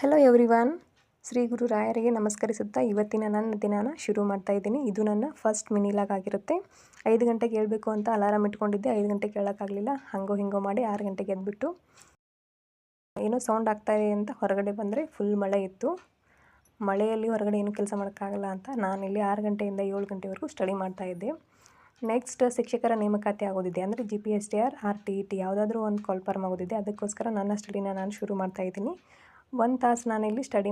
Hello everyone. Shri ಗುರು ರಾಯರಿಗೆ ನಮಸ್ಕರಿಸುತ್ತಾ ಇವತ್ತಿನ ನನ್ನ ದಿನಾನ ಶುರು ಮಾಡ್ತಾ ಇದ್ದೀನಿ. ಇದು ನನ್ನ ಫಸ್ಟ್ ಮಿನಿ ಲಾಗ್ ಆಗಿರುತ್ತೆ. 5 ಗಂಟೆಗೆ ಏಳಬೇಕು ಅಂತ ಅಲಾರಾಮ್ ಇಟ್ಕೊಂಡಿದ್ದೆ. 5 ಗಂಟೆಗೆ ಕೇಳೋಕ್ಕಾಗಲಿಲ್ಲ. ಹಾಗೋ ಹಿಂಗೋ ಮಾಡಿ 6 ಗಂಟೆಗೆ ಎದ್ಬಿಟ್ಟು ಏನೋ ಸೌಂಡ್ ಆಗ್ತಾ ಇದೆ ಅಂತ ಹೊರಗಡೆ ಬಂದರೆ ಫುಲ್ ಮಳೆ ಇತ್ತು. ಮಳೆಯಲ್ಲಿ ಹೊರಗಡೆ ಏನು ಕೆಲಸ ಮಾಡೋಕ್ಕಾಗಲ್ಲ ಅಂತ ನಾನಿಲ್ಲಿ 6 ಗಂಟೆಯಿಂದ 7 ಗಂಟೆವರೆಗೂ ಸ್ಟಡಿ ಮಾಡ್ತಾಯಿದ್ದೆ. ನೆಕ್ಸ್ಟ್ ಶಿಕ್ಷಕರ ನೇಮಕಾತಿ ಆಗೋದಿದೆ, ಅಂದರೆ GPSTR RTET ಯಾವುದಾದ್ರೂ ಒಂದು ಕಾಲ್ಫಾರ್ಮ್ ಆಗೋದಿದೆ. ಅದಕ್ಕೋಸ್ಕರ ನನ್ನ ಸ್ಟಡಿನ ನಾನು ಶುರು ಮಾಡ್ತಾಯಿದ್ದೀನಿ. 1 ತಾಸು ನಾನಿಲ್ಲಿ ಸ್ಟಡಿ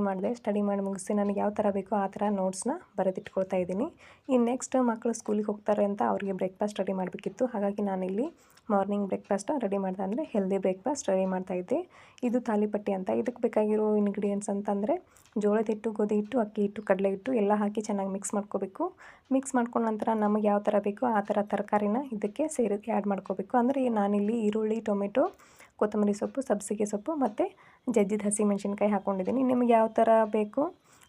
ಮಾಡಿ ಮುಗಿಸಿ ನನಗೆ ಯಾವ ಥರ ಬೇಕೋ ಆ ಥರ ನೋಟ್ಸ್ನ ಬರೆದಿಟ್ಕೊಳ್ತಾ ಇದ್ದೀನಿ. ಇನ್ನು ನೆಕ್ಸ್ಟ್ ಮಕ್ಕಳು ಸ್ಕೂಲಿಗೆ ಹೋಗ್ತಾರೆ ಅಂತ ಅವರಿಗೆ ಬ್ರೇಕ್ಫಾಸ್ಟ್ ರೆಡಿ ಮಾಡಬೇಕಿತ್ತು. ಹಾಗಾಗಿ ನಾನಿಲ್ಲಿ ಮಾರ್ನಿಂಗ್ ಬ್ರೇಕ್ಫಾಸ್ಟ್ ರೆಡಿ ಮಾಡಿದೆ, ಅಂದರೆ ಹೆಲ್ದಿ ಬ್ರೇಕ್ಫಾಸ್ಟ್ ರೆಡಿ ಮಾಡ್ತಾಯಿದ್ದೆ. ಇದು ತಾಲಿಪಟ್ಟಿ ಅಂತ. ಇದಕ್ಕೆ ಬೇಕಾಗಿರೋ ಇಂಗ್ರೀಡಿಯೆಂಟ್ಸ್ ಅಂತಂದರೆ ಜೋಳದ ಹಿಟ್ಟು, ಗೋಧಿ ಹಿಟ್ಟು, ಅಕ್ಕಿ ಹಿಟ್ಟು, ಕಡಲೆ ಹಿಟ್ಟು ಎಲ್ಲ ಹಾಕಿ ಚೆನ್ನಾಗಿ ಮಿಕ್ಸ್ ಮಾಡ್ಕೋಬೇಕು. ಮಿಕ್ಸ್ ಮಾಡ್ಕೊಂಡ ನಂತರ ನಮಗೆ ಯಾವ ಥರ ಬೇಕೋ ಆ ಥರ ತರಕಾರಿನ ಇದಕ್ಕೆ ಆ್ಯಡ್ ಮಾಡ್ಕೋಬೇಕು. ಅಂದರೆ ನಾನಿಲ್ಲಿ ಈರುಳ್ಳಿ, ಟೊಮೆಟೊ, ಕೊತ್ತಂಬರಿ ಸೊಪ್ಪು, ಸಬ್ಬಸಿಗೆ ಸೊಪ್ಪು ಮತ್ತು ಜಜ್ಜಿದ ಹಸಿಮೆಣ್ಸಿನ್ಕಾಯಿ ಹಾಕ್ಕೊಂಡಿದ್ದೀನಿ. ನಿಮಗೆ ಯಾವ ಥರ ಬೇಕು,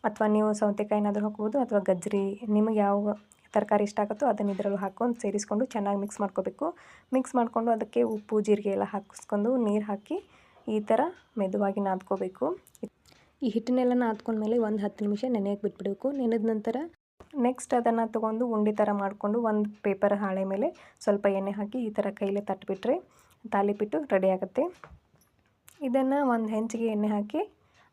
ಅಥವಾ ನೀವು ಸೌತೆಕಾಯಿನಾದರೂ ಹಾಕ್ಬೋದು, ಅಥವಾ ಗಜ್ಜರಿ, ನಿಮಗೆ ಯಾವ ತರಕಾರಿ ಇಷ್ಟ ಆಗುತ್ತೋ ಅದನ್ನು ಇದರಲ್ಲೂ ಹಾಕ್ಕೊಂಡು ಸೇರಿಸ್ಕೊಂಡು ಚೆನ್ನಾಗಿ ಮಿಕ್ಸ್ ಮಾಡ್ಕೋಬೇಕು. ಮಿಕ್ಸ್ ಮಾಡಿಕೊಂಡು ಅದಕ್ಕೆ ಉಪ್ಪು, ಜೀರಿಗೆ ಎಲ್ಲ ಹಾಕಿಸ್ಕೊಂಡು ನೀರು ಹಾಕಿ ಈ ಥರ ಮೆದುವಾಗಿ ನಾದ್ಕೋಬೇಕು. ಈ ಹಿಟ್ಟನ್ನೆಲ್ಲ ನಾದ್ಕೊಂಡ್ಮೇಲೆ ಒಂದು 10 ನಿಮಿಷ ನೆನೆಯಕ್ಕೆ ಬಿಟ್ಬಿಡಬೇಕು. ನೆನೆದ ನಂತರ ನೆಕ್ಸ್ಟ್ ಅದನ್ನು ತೊಗೊಂಡು ಉಂಡೆ ಥರ ಮಾಡಿಕೊಂಡು ಒಂದು ಪೇಪರ್ ಹಾಳೆ ಮೇಲೆ ಸ್ವಲ್ಪ ಎಣ್ಣೆ ಹಾಕಿ ಈ ಥರ ಕೈಲೇ ತಟ್ಟಿಬಿಟ್ರೆ ತಾಲಿಪಟ್ಟು ರೆಡಿ ಆಗುತ್ತೆ. ಇದನ್ನು ಒಂದು ಹೆಂಚಿಗೆ ಎಣ್ಣೆ ಹಾಕಿ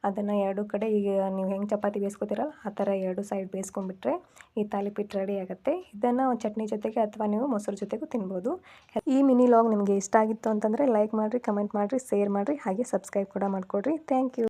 ಅದನ್ನು 2 ಕಡೆ, ಈಗ ನೀವು ಹೆಂಗೆ ಚಪಾತಿ ಬೇಯಿಸ್ಕೊತೀರಲ್ಲ ಆ ಥರ 2 ಸೈಡ್ ಬೇಯಿಸ್ಕೊಂಡ್ಬಿಟ್ರೆ ಈ ತಾಲಿಪಟ್ಟು ರೆಡಿ ಆಗುತ್ತೆ. ಇದನ್ನು ಒಂದು ಚಟ್ನಿ ಜೊತೆಗೆ ಅಥವಾ ನೀವು ಮೊಸರು ಜೊತೆಗೂ ತಿನ್ಬೋದು. ಈ ಮಿನಿ ಲಾಗ್ ನಿಮಗೆ ಇಷ್ಟ ಆಗಿತ್ತು ಅಂತಂದರೆ ಲೈಕ್ ಮಾಡಿರಿ, ಕಮೆಂಟ್ ಮಾಡಿರಿ, ಶೇರ್ ಮಾಡಿರಿ, ಹಾಗೆ ಸಬ್ಸ್ಕ್ರೈಬ್ ಕೂಡ ಮಾಡಿಕೊಡ್ರಿ. Thank you.